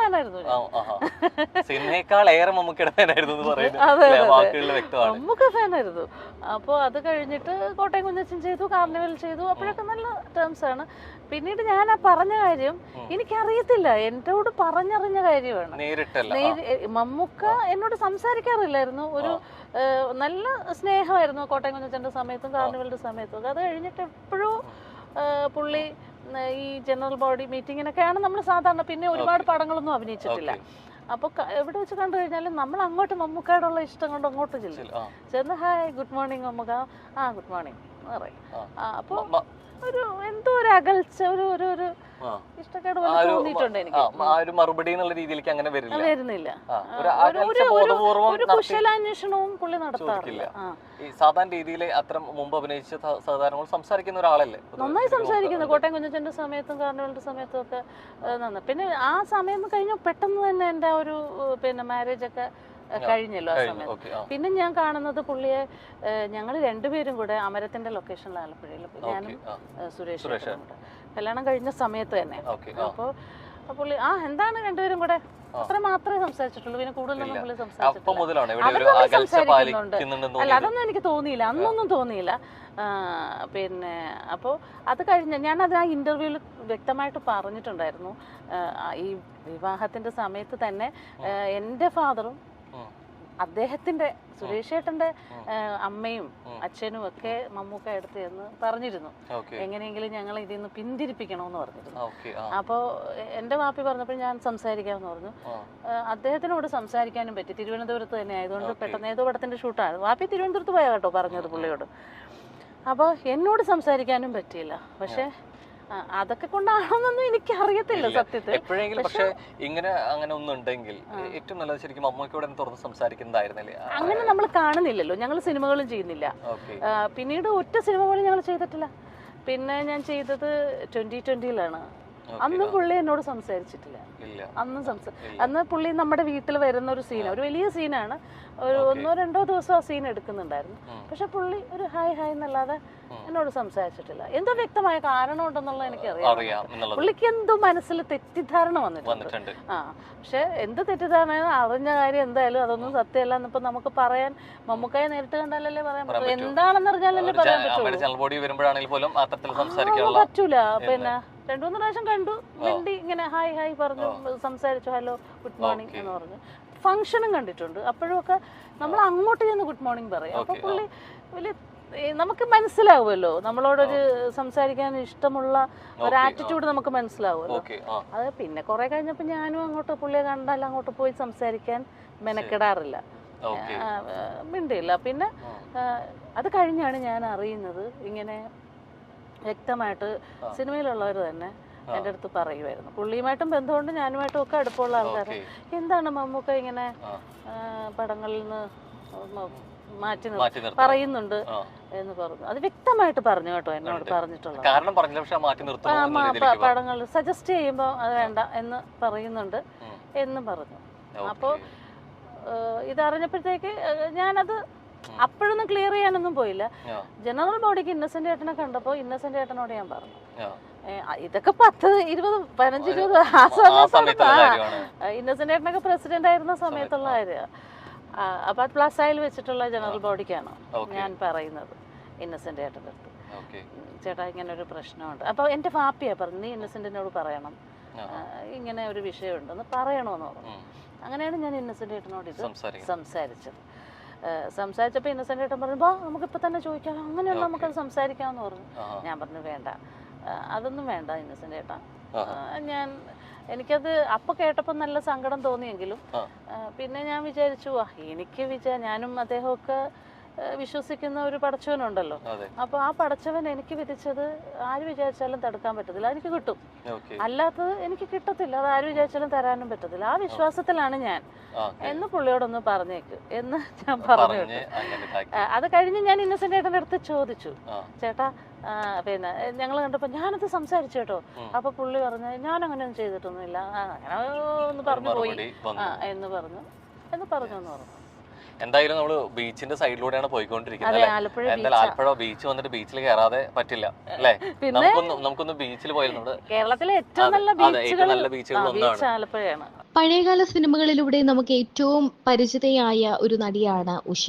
ഫാനായിരുന്നു. സിനിമയേക്കാൾ ഏറെ മമ്മൂക്കയുടെ ഫാനായിരുന്നു മമ്മൂക്ക ഫാനായിരുന്നു. അപ്പോൾ അത് കഴിഞ്ഞിട്ട് കോട്ടയം കുഞ്ഞച്ചൻ ചെയ്തു, കാർണിവൽ ചെയ്തു. അപ്പോഴൊക്കെ നല്ല ടേംസ് ആണ്. പിന്നീട് ഞാൻ ആ പറഞ്ഞ കാര്യം എനിക്കറിയത്തില്ല, എന്നോട് പറഞ്ഞറിഞ്ഞ കാര്യമാണ്. മമ്മൂക്ക എന്നോട് സംസാരിക്കാറില്ലായിരുന്നു. ഒരു നല്ല സ്നേഹമായിരുന്നു കോട്ടയം കുഞ്ഞച്ചന്റെ സമയത്തും കാർണിവലിന്റെ സമയത്തും ഒക്കെ. അത് കഴിഞ്ഞിട്ട് എപ്പോഴും പുള്ളി ഈ ജനറൽ ബോഡി മീറ്റിങ്ങിനൊക്കെയാണ് നമ്മൾ സാധാരണ. പിന്നെ ഒരുപാട് പടങ്ങളൊന്നും അഭിനയിച്ചിട്ടില്ല. അപ്പൊ എവിടെ വെച്ച് കണ്ടു കഴിഞ്ഞാലും നമ്മൾ അങ്ങോട്ട് മമ്മൂക്കയോടുള്ള ഇഷ്ടം കൊണ്ട് അങ്ങോട്ട് ചെന്ന് ഹായ് ഗുഡ് മോർണിംഗ് മമ്മൂക്ക, ഗുഡ് മോർണിംഗ് പറയും. അപ്പൊ ഒരു എന്തോ ഒരു അകൽച്ച, ഒരു ഇഷ്ടക്കേട് പോലെ തോന്നിയിട്ടുണ്ട് എനിക്ക്. മറുപടി എന്നുള്ള രീതിയിലേക്ക് അങ്ങനെ വരുന്നില്ല. ഒരു കുശലാന്വേഷണവും പുള്ളി നടത്താറില്ല. സാധാരണ രീതിയിൽ അത്ര മുമ്പ് അഭിനയിച്ച സാധാരണ സംസാരിക്കുന്ന ഒരാളല്ലേ? നന്നായി സംസാരിക്കുന്നു. കോട്ടയം കുഞ്ഞച്ചന്റെ സമയത്തും കാർണിവലിന്റെ സമയത്തും ഒക്കെ നന്നായി. പിന്നെ ആ സമയം കഴിഞ്ഞ പെട്ടെന്ന് തന്നെ എന്റെ ഒരു മാരേജ് ഒക്കെ കഴിഞ്ഞല്ലോ ആ സമയത്ത്. പിന്നെ ഞാൻ കാണുന്നത് പുള്ളിയെ ഞങ്ങൾ രണ്ടുപേരും കൂടെ അമരത്തിന്റെ ലൊക്കേഷനിൽ ആലപ്പുഴയിൽ, ഞാനും സുരേഷ് കല്യാണം കഴിഞ്ഞ സമയത്ത് തന്നെ. അപ്പോൾ പുള്ളി എന്താണ് രണ്ടുപേരും കൂടെ അത്ര മാത്രമേ സംസാരിച്ചിട്ടുള്ളൂ. പിന്നെ കൂടുതലൊന്നും പുള്ളി സംസാരിക്കുന്നുണ്ട്. അല്ല, അതൊന്നും എനിക്ക് തോന്നിയില്ല, അന്നൊന്നും തോന്നിയില്ല. പിന്നെ അപ്പോൾ അത് കഴിഞ്ഞ് ഞാനത് ആ ഇന്റർവ്യൂവിൽ വ്യക്തമായിട്ട് പറഞ്ഞിട്ടുണ്ടായിരുന്നു. ഈ വിവാഹത്തിന്റെ സമയത്ത് തന്നെ എൻ്റെ ഫാദറും അദ്ദേഹത്തിന്റെ സുരേഷ് ചേട്ടന്റെ അമ്മയും അച്ഛനും ഒക്കെ മമ്മൂക്ക എടുത്ത് എന്ന് പറഞ്ഞിരുന്നു. എങ്ങനെയെങ്കിലും ഞങ്ങൾ ഇതിൽ നിന്ന് പിന്തിരിപ്പിക്കണമെന്ന് പറഞ്ഞിരുന്നു. അപ്പോൾ എൻ്റെ വാപ്പി പറഞ്ഞപ്പോൾ ഞാൻ സംസാരിക്കാമെന്ന് പറഞ്ഞു. അദ്ദേഹത്തിനോട് സംസാരിക്കാനും പറ്റി. തിരുവനന്തപുരത്ത് തന്നെ ആയതുകൊണ്ട് പെട്ടെന്ന് ഏതോ പടത്തിന്റെ ഷൂട്ടാണ്. വാപ്പി തിരുവനന്തപുരത്ത് പോയാ കേട്ടോ പറഞ്ഞത് പുള്ളിയോട്. അപ്പോൾ എന്നോട് സംസാരിക്കാനും പറ്റിയില്ല. പക്ഷെ അതൊക്കെ കൊണ്ടാണെന്നൊന്നും എനിക്ക് അറിയത്തില്ല സത്യത്തിൽ. എപ്പോഴെങ്കിലും പക്ഷെ ഇങ്ങനെ അങ്ങനെ ഒന്നും ഉണ്ടെങ്കിൽ ഏറ്റവും നല്ലത് ശരിക്കും മമ്മൂക്കയോട് തുറന്ന് സംസാരിക്കുന്നതായിരുന്നല്ലേ? അങ്ങനെ നമ്മൾ കാണുന്നില്ലല്ലോ, ഞങ്ങൾ സിനിമകളും ചെയ്യുന്നില്ല. പിന്നീട് ഒറ്റ സിനിമ പോലും ഞങ്ങൾ ചെയ്തിട്ടില്ല. പിന്നെ ഞാൻ ചെയ്തത് 2020-ലാണ്. അന്നും പുള്ളി എന്നോട് സംസാരിച്ചിട്ടില്ല. അന്ന് പുള്ളി നമ്മുടെ വീട്ടിൽ വരുന്ന ഒരു സീനാണ്, ഒരു വലിയ സീനാണ്. ഒരു 1-2 ദിവസം ആ സീൻ എടുക്കുന്നുണ്ടായിരുന്നു. പക്ഷെ പുള്ളി ഒരു ഹായ് എന്നല്ലാതെ എന്നോട് സംസാരിച്ചിട്ടില്ല. എന്തോ വ്യക്തമായ കാരണം ഉണ്ടെന്നുള്ളത് എനിക്കറിയാം. പുള്ളിക്ക് എന്തോ മനസ്സിൽ തെറ്റിദ്ധാരണ വന്നിട്ടുണ്ട്. പക്ഷെ എന്ത് തെറ്റിദ്ധാരണ, അറിഞ്ഞ കാര്യം എന്തായാലും അതൊന്നും സത്യമല്ല എന്നിപ്പോ നമുക്ക് പറയാൻ, മമ്മൂക്കയെ നേരിട്ട് കണ്ടാലല്ലേ പറയാൻ പറ്റൂ. എന്താണെന്ന് അറിഞ്ഞാലല്ലേ പറയാൻ പറ്റൂല. പിന്നെ 2-3 പ്രാവശ്യം കണ്ടു, മിണ്ടി ഇങ്ങനെ ഹായ് പറഞ്ഞു, സംസാരിച്ചു, ഹലോ ഗുഡ് മോർണിംഗ് എന്ന് പറഞ്ഞു. ഫംഗ്ഷനും കണ്ടിട്ടുണ്ട്. അപ്പോഴും ഒക്കെ നമ്മൾ അങ്ങോട്ട് ചെന്ന് ഗുഡ് മോർണിംഗ് പറയും. അപ്പൊ പുള്ളി വലിയ നമുക്ക് മനസ്സിലാവുമല്ലോ, നമ്മളോടൊരു സംസാരിക്കാൻ ഇഷ്ടമുള്ള ഒരു ആറ്റിറ്റ്യൂഡ് നമുക്ക് മനസ്സിലാവുമല്ലോ. അത് പിന്നെ കുറെ കഴിഞ്ഞപ്പോ ഞാനും അങ്ങോട്ട് പുള്ളിയെ കണ്ടാൽ അങ്ങോട്ട് പോയി സംസാരിക്കാൻ മെനക്കെടാറില്ല, മിണ്ടില്ല. പിന്നെ അത് കഴിഞ്ഞാണ് ഞാൻ അറിയുന്നത് ഇങ്ങനെ വ്യക്തമായിട്ട് സിനിമയിലുള്ളവർ തന്നെ എൻ്റെ അടുത്ത് പറയുമായിരുന്നു. പുള്ളിയുമായിട്ടും ബന്ധമുണ്ട്, ഞാനുമായിട്ടും ഒക്കെ അടുപ്പമുള്ള ആൾക്കാർ. എന്താണ് മമ്മൂക്ക ഇങ്ങനെ പടങ്ങളിൽ നിന്ന് മാറ്റി പറയുന്നുണ്ട് എന്ന് പറഞ്ഞു. അത് വ്യക്തമായിട്ട് പറഞ്ഞു കേട്ടോ, എന്നോട് പറഞ്ഞിട്ടുള്ളത്. പടങ്ങൾ സജസ്റ്റ് ചെയ്യുമ്പോൾ അത് വേണ്ട എന്ന് പറയുന്നുണ്ട് എന്ന് പറഞ്ഞു. അപ്പോൾ ഇതറിഞ്ഞപ്പോഴത്തേക്ക് ഞാനത് അപ്പോഴൊന്നും ക്ലിയർ ചെയ്യാനൊന്നും പോയില്ല. ജനറൽ ബോഡിക്ക് ഇന്നസെന്റ് ഏട്ടനെ കണ്ടപ്പോ ഇന്നസെന്റ് ഏട്ടനോട് ഞാൻ പറഞ്ഞു, ഇതൊക്കെ 10-15-20 ആ സമയത്ത് ഇന്നസെന്റ് ഏട്ടനൊക്കെ പ്രസിഡന്റ് ആയിരുന്ന സമയത്തുള്ള കാര്യം. അപ്പൊ അത് പ്ലസായിൽ വെച്ചിട്ടുള്ള ജനറൽ ബോഡിക്കാണ് ഞാൻ പറയുന്നത് ഇന്നസെന്റ് ഏട്ടൻ്റെ അടുത്ത്. ചേട്ടാ ഇങ്ങനെ ഒരു പ്രശ്നമുണ്ട്. അപ്പൊ എന്റെ വാപ്പിയാ പറഞ്ഞു, നീ ഇന്നസെന്റിനോട് പറയണം, ഇങ്ങനെ ഒരു വിഷയമുണ്ടെന്ന് പറയണമെന്ന് പറഞ്ഞു. അങ്ങനെയാണ് ഞാൻ ഇന്നസെന്റ് ഏട്ടനോട് ഇത് സംസാരിച്ചപ്പോൾ ഇന്നസെന്റ് ഏട്ടൻ പറഞ്ഞു, നമുക്കിപ്പോൾ തന്നെ ചോദിക്കാം, അങ്ങനെയുള്ള നമുക്കത് സംസാരിക്കാമെന്ന് പറഞ്ഞു. ഞാൻ പറഞ്ഞു വേണ്ട, അതൊന്നും വേണ്ട ഇന്നസെന്റ് ഏട്ടാ. എനിക്കത് അപ്പൊ കേട്ടപ്പോൾ നല്ല സങ്കടം തോന്നിയെങ്കിലും പിന്നെ ഞാൻ വിചാരിച്ചു, ഞാനും അദ്ദേഹമൊക്കെ വിശ്വസിക്കുന്ന ഒരു പടച്ചവനുണ്ടല്ലോ. അപ്പൊ ആ പടച്ചവൻ എനിക്ക് വിധിച്ചത് ആര് വിചാരിച്ചാലും തടുക്കാൻ പറ്റത്തില്ല, എനിക്ക് കിട്ടും. അല്ലാത്തത് എനിക്ക് കിട്ടത്തില്ല, അത് ആര് വിചാരിച്ചാലും തരാനും പറ്റത്തില്ല. ആ വിശ്വാസത്തിലാണ് ഞാൻ എന്ന് പുള്ളിയോടൊന്ന് പറഞ്ഞേക്ക് എന്ന് ഞാൻ പറഞ്ഞു. അത് കഴിഞ്ഞ് ഞാൻ ഇന്നസെന്റ് ഏട്ടൻ്റെ അടുത്ത് ചോദിച്ചു, ചേട്ടാ പിന്നെ ഞങ്ങൾ കണ്ടപ്പോ ഞാനത് സംസാരിച്ചു കേട്ടോ. അപ്പൊ പുള്ളി പറഞ്ഞു, ഞാൻ അങ്ങനെയൊന്നും ചെയ്തിട്ടൊന്നുമില്ല, അങ്ങനെ ഒന്ന് പറഞ്ഞു പോയി എന്ന് പറഞ്ഞു. എന്തായാലും നമ്മള് ബീച്ചിന്റെ സൈഡിലൂടെയാണ് പോയിക്കൊണ്ടിരിക്കുന്നത്. ആലപ്പുഴ ബീച്ച് വന്നിട്ട് ബീച്ചിൽ കയറാതെ പറ്റില്ല അല്ലേ? നമുക്കൊന്ന് ബീച്ചിൽ പോയിരുന്നു. കേരളത്തിലെ ഏറ്റവും നല്ല ബീച്ചുകൾ ഒന്നാണ് ആലപ്പുഴയാണ്. പഴയകാല സിനിമകളിലൂടെ നമുക്ക് ഏറ്റവും പരിചിതയായ ഒരു നടിയാണ് ഉഷ.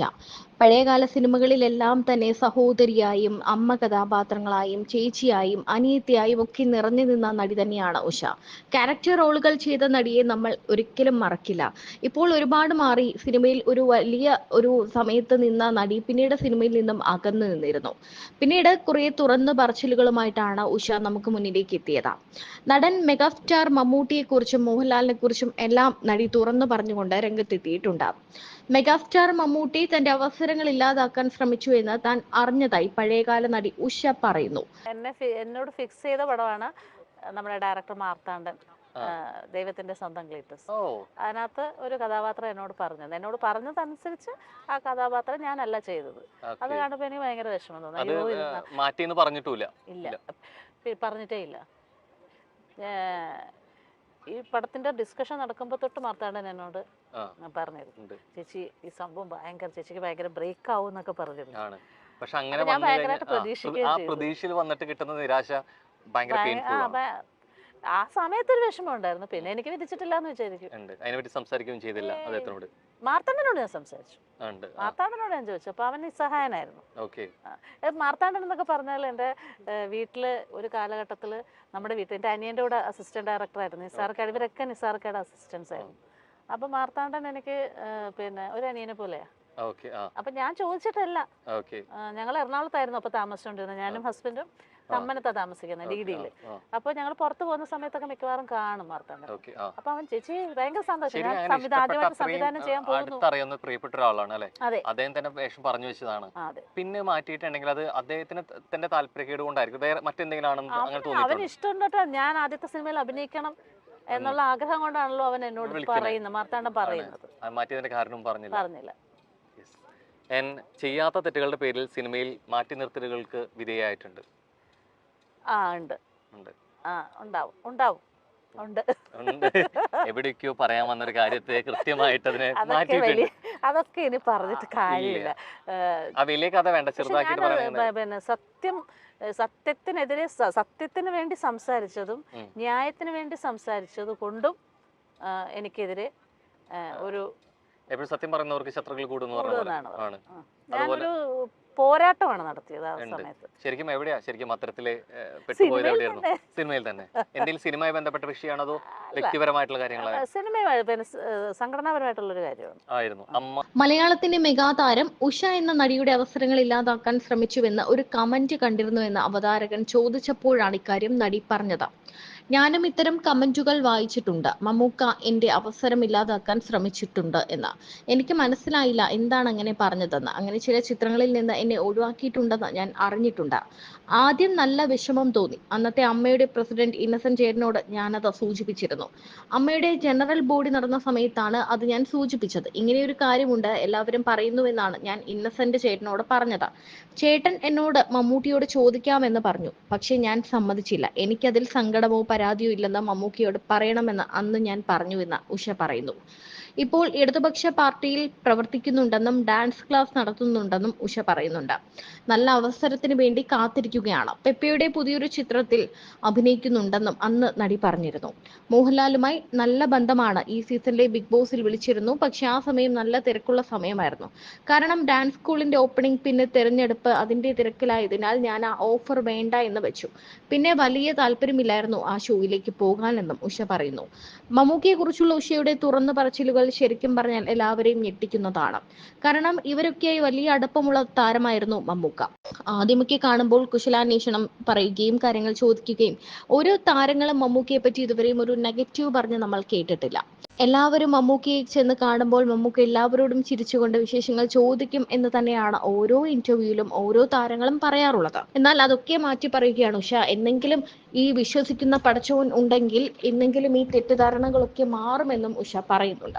പഴയകാല സിനിമകളിലെല്ലാം തന്നെ സഹോദരിയായും അമ്മ കഥാപാത്രങ്ങളായും ചേച്ചിയായും അനിയത്തിയായും ഒക്കെ നിറഞ്ഞു നിന്ന നടി തന്നെയാണ് ഉഷ. ക്യാരക്ടർ റോളുകൾ ചെയ്ത നടിയെ നമ്മൾ ഒരിക്കലും മറക്കില്ല. ഇപ്പോൾ ഒരുപാട് മാറി. സിനിമയിൽ ഒരു വലിയ ഒരു സമയത്ത് നിന്ന നടി പിന്നീട് സിനിമയിൽ നിന്നും അകന്നു നിന്നിരുന്നു. പിന്നീട് കുറെ തുറന്നു പറച്ചിലുകളുമായിട്ടാണ് ഉഷ നമുക്ക് മുന്നിലേക്ക് എത്തിയത്. നടൻ മെഗാസ്റ്റാർ മമ്മൂട്ടിയെക്കുറിച്ചും മോഹൻലാലിനെ കുറിച്ചും എല്ലാം നടി തുറന്നു പറഞ്ഞുകൊണ്ട് രംഗത്തെത്തിയിട്ടുണ്ട്. മെഗാസ്റ്റാർ മമ്മൂട്ടി തന്റെ അവസരങ്ങൾ ഇല്ലാതാക്കാൻ ശ്രമിച്ചു എന്ന് താൻ അറിഞ്ഞതായി പഴയകാല നടി ഉഷ പറയുന്നു. എന്നോട് ഫിക്സ് ചെയ്ത പടമാണ് നമ്മുടെ ഡയറക്ടർ മാർത്താണ്ഡൻ, ദൈവത്തിന്റെ സ്വന്തം ക്ലീറ്റസ്. അതിനകത്ത് ഒരു കഥാപാത്രം എന്നോട് പറഞ്ഞതനുസരിച്ച് ആ കഥാപാത്രം ഞാനല്ല ചെയ്തത്. അത് കാണുമ്പോൾ എനിക്ക് ഭയങ്കര വിഷമം തോന്നി. ഇല്ല, പറഞ്ഞിട്ടേ ഇല്ല. ഈ പടത്തിന്റെ ഡിസ്കഷൻ നടക്കുമ്പോൾ തൊട്ട് മാർത്താണ്ഡൻ എന്നോട് പറഞ്ഞിരുന്നു, ചേച്ചി ഈ സംഭവം ചേച്ചിക്ക് ഭയങ്കര ബ്രേക്ക് ആവും എന്നൊക്കെ പറഞ്ഞിരുന്നു. പക്ഷെ അങ്ങനെ പ്രതീക്ഷയിൽ വന്നിട്ട് കിട്ടുന്ന നിരാശ ആ സമയത്ത് ഒരു വിഷമം ഉണ്ടായിരുന്നു. പിന്നെ എനിക്ക് വിധിച്ചിട്ടില്ല എന്ന് വിചാരിക്കും. അതിനെപ്പറ്റി സംസാരിക്കുകയും ചെയ്തില്ല. മാർത്താണ്ഡനോട് ഞാൻ സംസാരിച്ചു. മാർത്താണ്ഡനോട് ഞാൻ ചോദിച്ചു. അപ്പൊ അവൻ നിസ്സഹായനായിരുന്നു. മാർത്താണ്ഡൻ എന്നൊക്കെ പറഞ്ഞാൽ എൻ്റെ വീട്ടില് ഒരു കാലഘട്ടത്തില് നമ്മുടെ വീട്ടിൽ എൻ്റെ അനിയൻ്റെ കൂടെ അസിസ്റ്റന്റ് ഡയറക്ടർ ആയിരുന്നു. നിസാർക്കാട്, ഇവരൊക്കെ നിസാർക്കാട് അസിസ്റ്റൻസ് ആയിരുന്നു. അപ്പൊ മാർത്താണ്ഡൻ എനിക്ക് പിന്നെ ഒരു അനിയനെ പോലെയാ. അപ്പൊ ഞാൻ ചോദിച്ചിട്ടല്ല. ഞങ്ങൾ എറണാകുളത്തായിരുന്നു അപ്പൊ താമസിച്ചോണ്ടിരുന്നത്. ഞാനും ഹസ്ബൻഡും കമ്മനത്താ താമസിക്കുന്നത്, ഡിഡിയില്. അപ്പൊ ഞങ്ങൾ പുറത്തു പോകുന്ന സമയത്തൊക്കെ മിക്കവാറും കാണും മാർത്താണ്ഡൻ. അപ്പൊ അവൻ ചേച്ചി ഭയങ്കര സന്തോഷം, ഞാൻ ആദ്യമായിട്ട് സംവിധാനം ചെയ്യാൻ പോകുന്നു. പ്രിയപ്പെട്ട ഒരാളാണ് അല്ലെ, അദ്ദേഹം തന്നെ വേഷം പറഞ്ഞു വെച്ചതാണ്. പിന്നെ മാറ്റിയിട്ടുണ്ടെങ്കിൽ അത് അദ്ദേഹത്തിന് തന്നെ താല്പര്യക്കേട് കൊണ്ടായിരിക്കും, വേറെ മറ്റെന്തെങ്കിലും ആണെന്ന് അവന് ഇഷ്ടമുണ്ടോ. ഞാൻ ആദ്യത്തെ സിനിമയിൽ അഭിനയിക്കണം എന്നുള്ള ആഗ്രഹം കൊണ്ടാണല്ലോ അവൻ എന്നോട് പറയുന്നത്, മാർത്താണ്ഡൻ പറയുന്നത്. മാറ്റിയതിന്റെ കാരണം പറഞ്ഞില്ല. ചെയ്യാത്ത തെറ്റുകളുടെ പേരിൽ സിനിമയിൽ മാറ്റി നിർത്തലുകൾക്ക് വിധേയമായിട്ടുണ്ട്. എവിടേക്കോ പറയാൻ വന്നൊരു കാര്യത്തെ കൃത്യമായിട്ട് അതിനെ അതൊക്കെ ഇനി പറഞ്ഞിട്ട് കാര്യമില്ല. വലിയ കഥ വേണ്ട, ചെറുതാക്കി. സത്യത്തിനെതിരെ സത്യത്തിന് വേണ്ടി സംസാരിച്ചതും ന്യായത്തിന് വേണ്ടി സംസാരിച്ചത് കൊണ്ടും എനിക്കെതിരെ ഒരു എപ്പോഴും സത്യം പറയുന്നവർക്ക് ശത്രുക്കൾ കൂടുന്നതാണ്. ഞാനൊരു പോരാട്ടമാണ് നടത്തിയത് ആ സമയത്ത്. ശരിക്കും എവിടെയാ ശരിക്കും അത്തരത്തില് പെട്ടുപോയത്? എവിടെയായിരുന്നു? സിനിമയിൽ തന്നെ എന്തെങ്കിലും സിനിമയുമായി ബന്ധപ്പെട്ട വിഷയമാണോ അതോ വ്യക്തിപരമായിട്ടുള്ള കാര്യങ്ങളാണ്? സിനിമയുമായി സംഘടനാപരമായിട്ടുള്ള ഒരു കാര്യമാണ് ആയിരുന്നു. മലയാളത്തിന്റെ മെഗാതാരം ഉഷ എന്ന നടിയുടെ അവസരങ്ങൾ ഇല്ലാതാക്കാൻ ശ്രമിച്ചുവെന്ന് ഒരു കമന്റ് കണ്ടിരുന്നുവെന്ന് അവതാരകൻ ചോദിച്ചപ്പോഴാണ് ഇക്കാര്യം നടി പറഞ്ഞത്. ഞാനും ഇത്തരം കമന്റുകൾ വായിച്ചിട്ടുണ്ട്. മമ്മൂക്ക എന്റെ അവസരം ഇല്ലാതാക്കാൻ ശ്രമിച്ചിട്ടുണ്ട് എന്ന്. എനിക്ക് മനസ്സിലായില്ല എന്താണ് അങ്ങനെ പറഞ്ഞതെന്ന്. അങ്ങനെ ചില ചിത്രങ്ങളിൽ നിന്ന് എന്നെ ഒഴിവാക്കിയിട്ടുണ്ടെന്ന് ഞാൻ അറിഞ്ഞിട്ടുണ്ട്. ആദ്യം നല്ല വിഷമം തോന്നി. അന്നത്തെ അമ്മയുടെ പ്രസിഡന്റ് ഇന്നസെന്റ് ചേട്ടനോട് ഞാനത് സൂചിപ്പിച്ചിരുന്നു. അമ്മയുടെ ജനറൽ ബോഡി നടന്ന സമയത്താണ് അത് ഞാൻ സൂചിപ്പിച്ചത്. ഇങ്ങനെയൊരു കാര്യമുണ്ട്, എല്ലാവരും പറയുന്നുവെന്നാണ് ഞാൻ ഇന്നസെന്റ് ചേട്ടനോട് പറഞ്ഞത്. ചേട്ടൻ എന്നോട് മമ്മൂട്ടിയോട് ചോദിക്കാമെന്ന് പറഞ്ഞു. പക്ഷെ ഞാൻ സമ്മതിച്ചില്ല. എനിക്കതിൽ സങ്കടമോ പരാതിയോ ഇല്ലെന്ന് മമ്മൂക്കിയോട് പറയണമെന്ന് അന്ന് ഞാൻ പറഞ്ഞുവെന്ന് ഉഷ പറയുന്നു. ഇപ്പോൾ ഇടതുപക്ഷ പാർട്ടിയിൽ പ്രവർത്തിക്കുന്നുണ്ടെന്നും ഡാൻസ് ക്ലാസ് നടത്തുന്നുണ്ടെന്നും ഉഷ പറയുന്നുണ്ട്. നല്ല അവസരത്തിന് വേണ്ടി കാത്തിരിക്കുകയാണ്. പെപ്പയുടെ പുതിയൊരു ചിത്രത്തിൽ അഭിനയിക്കുന്നുണ്ടെന്നും അന്ന് നടി പറഞ്ഞിരുന്നു. മോഹൻലാലുമായി നല്ല ബന്ധമാണ്. ഈ സീസണിലെ ബിഗ് ബോസിൽ വിളിച്ചിരുന്നു. പക്ഷെ ആ സമയം നല്ല തിരക്കുള്ള സമയമായിരുന്നു. കാരണം ഡാൻസ് സ്കൂളിന്റെ ഓപ്പണിംഗ്, പിന്നെ തെരഞ്ഞെടുപ്പ്, അതിന്റെ തിരക്കിലായതിനാൽ ഞാൻ ആ ഓഫർ വേണ്ട എന്ന് വെച്ചു. പിന്നെ വലിയ താല്പര്യമില്ലായിരുന്നു ആ ഷോയിലേക്ക് പോകാനെന്നും ഉഷ പറയുന്നു. മമ്മൂക്കയെ കുറിച്ചുള്ള ഉഷയുടെ തുറന്നു പറച്ചിലുകൾ ശരിക്കും പറഞ്ഞാൽ എല്ലാവരെയും ഞെട്ടിക്കുന്നതാണ്. കാരണം ഇവരൊക്കെയായി വലിയ അടുപ്പമുള്ള താരമായിരുന്നു മമ്മൂക്ക. ആദ്യമൊക്കെ കാണുമ്പോൾ കുശലാന്വേഷണം പറയുകയും കാര്യങ്ങൾ ചോദിക്കുകയും, ഓരോ താരങ്ങളും മമ്മൂക്കയെ പറ്റി ഇതുവരെയും ഒരു നെഗറ്റീവ് പറഞ്ഞ് നമ്മൾ കേട്ടിട്ടില്ല. എല്ലാവരും മമ്മൂക്കയെ ചെന്ന് കാണുമ്പോൾ മമ്മൂക്ക എല്ലാവരോടും ചിരിച്ചുകൊണ്ട് വിശേഷങ്ങൾ ചോദിക്കും എന്ന് തന്നെയാണ് ഓരോ ഇന്റർവ്യൂവിലും ഓരോ താരങ്ങളും പറയാറുള്ളത്. എന്നാൽ അതൊക്കെ മാറ്റി പറയുകയാണ് ഉഷ. എന്നെങ്കിലും ഈ വിശ്വസിക്കുന്ന പടച്ചോൻ ഉണ്ടെങ്കിൽ എന്നെങ്കിലും ഈ തെറ്റിദ്ധാരണകളൊക്കെ മാറുമെന്നും ഉഷ പറയുന്നുണ്ട്.